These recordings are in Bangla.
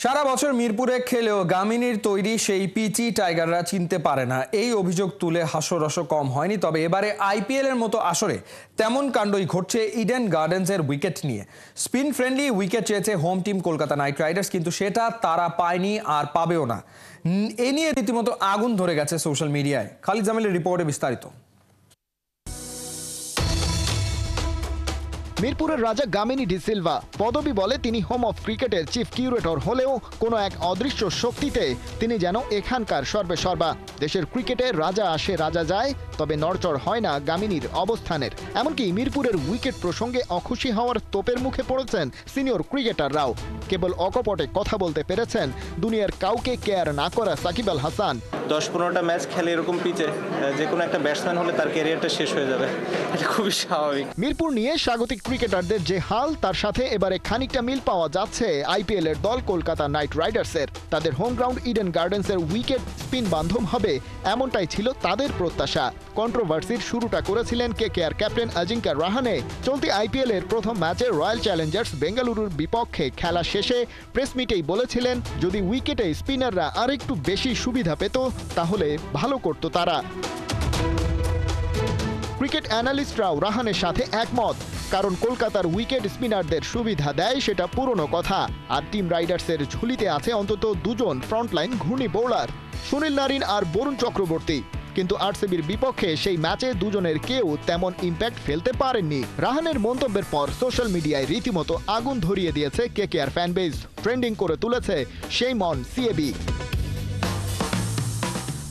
সারা বছর মিরপুরে খেলেও গামিনীর তৈরি সেই পিচি টাইগাররা চিনতে পারে না, এই অভিযোগ তুলে হাস্যরস কম হয়নি। তবে এবারে আইপিএল এর মতো আসরে তেমন কাণ্ডই ঘটছে ইডেন গার্ডেন্সের উইকেট নিয়ে। স্পিন ফ্রেন্ডলি উইকেট চেয়েছে home team Kolkata night Riders, কিন্তু সেটা তারা পায়নি আর পাবেও না। এ নিয়ে রীতিমতো আগুন ধরে গেছে সোশ্যাল মিডিয়ায়। খালিদ জামিলের রিপোর্টে বিস্তারিত। মিরপুরের রাজা গামিনী ডি সিলভা পদবি বলে তিনি হোম অফ ক্রিকেটের চিফ কিউরেটর হলেও কোনো এক অদৃশ্য শক্তিতে তিনি যেন এখানকার সর্বেসর্বা। দেশের ক্রিকেটে রাজা আসে রাজা যায়, তবে নড়চড় হয় না গামিনীর অবস্থানের। এমনকি মিরপুরের উইকেট প্রসঙ্গে অখুশি হওয়ার তোপের মুখে পড়েছেন সিনিয়র ক্রিকেটাররাও। কেবল অকপটে কথা বলতে পেরেছেন দুনিয়ার কাউকে কেয়ার না করা সাকিব আল হাসান। 10-15টা ম্যাচ খেলে এরকম পিচে যে কোনো একটা ব্যাটসম্যান হলে তার ক্যারিয়ারটা শেষ হয়ে যাবে, এটা খুবই স্বাভাবিক। মিরপুর নিয়ে স্বাগতিক ক্রিকেটারদের যে হাল, তার সাথে এবারে খানিকটা মিল পাওয়া যাচ্ছে আইপিএল এর দল কলকাতা নাইট রাইডার্সের। তাদের হোম গ্রাউন্ড ইডেন গার্ডেন্সের উইকেট স্পিন বান্ধব হবে, এমনটাই ছিল তাদের প্রত্যাশা। কন্ট্রোভার্সির শুরুটা করেছিলেন কেকেআর ক্যাপ্টেন অজিঙ্কা রাহানে। চলতি আইপিএল এর প্রথম ম্যাচে রয়্যাল চ্যালেঞ্জার্স বেঙ্গালুরুর বিপক্ষে খেলা শেষে প্রেস মিটেই বলেছিলেন, যদি উইকেটে স্পিনাররা আরেকটু বেশি সুবিধা পেত তাহলে ভালো করত তারা। ক্রিকেট অ্যানালিস্টরাও রাহানের সাথে একমত, কারণ কলকাতার উইকেট স্পিনারদের সুবিধা দেয় সেটা পুরনো কথা। আর টিম রাইডার্সের ঝুলিতে আছে অন্তত দুজন ফ্রন্টলাইন ঘূর্ণি বোলার, সুনীল নারিন আর বরুণ চক্রবর্তী। কিন্তু আরসিবির বিপক্ষে সেই ম্যাচে দুজনের কেউ তেমন ইম্প্যাক্ট ফেলতে পারেননি। রাহানের মন্তব্যের পর সোশ্যাল মিডিয়ায় রীতিমতো আগুন ধরিয়ে দিয়েছে কেকেআর ফ্যানবেজ। ট্রেন্ডিং করে তুলেছে শেম অন সিএবি।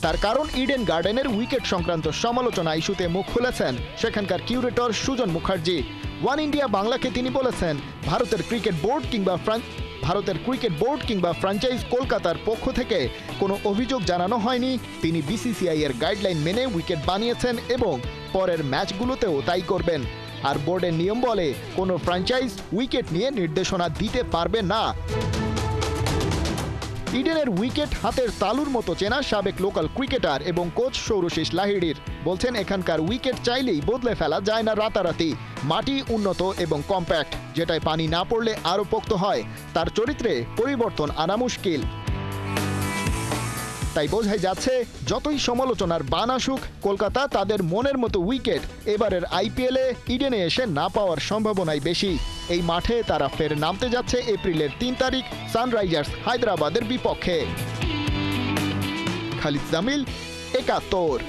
তার কারণ ইডেন গার্ডেনের উইকেট সংক্রান্ত সমালোচনা ইস্যুতে মুখ খুলেছেন সেখানকার curator Sujan Mukherjee. One India বাংলাকে তিনি বলেছেন, ভারতের ক্রিকেট বোর্ড কিংবা ফ্র্যাঞ্চাইজ কলকাতার পক্ষ থেকে কোনো অভিযোগ জানানো হয়নি। তিনি বিসিসিআই এর গাইডলাইন মেনে উইকেট বানিয়েছেন এবং পরের ম্যাচগুলোতেও তাই করবেন। আর বোর্ডের নিয়ম বলে কোনো ফ্র্যাঞ্চাইজ উইকেট নিয়ে নির্দেশনা দিতে পারবে না। ইডেনের উইকেট হাতের তালুর মতো চেনা সাবেক লোকাল ক্রিকেটার এবং কোচ সৌরশিস লাহিড়ির বলছেন, এখানকার উইকেট চাইলেই বদলে ফেলা যায় না রাতারাতি। মাটি উন্নত এবং কম্প্যাক্ট, যেটায় পানি না পড়লে আরও পোক্ত হয়। তার চরিত্রে পরিবর্তন আনা মুশকিল। তাই বোঝাই যাচ্ছে, যতই সমালোচনার বান আসুক, কলকাতা তাদের মনের মতো উইকেট এবারের আইপিএলে ইডেনে এসে না পাওয়ার সম্ভাবনাই বেশি। এই মাঠে তারা ফের নামতে যাচ্ছে এপ্রিলের 3 তারিখ সানরাইজার্স হায়দ্রাবাদের বিপক্ষে। খালিদ জামিল, 71।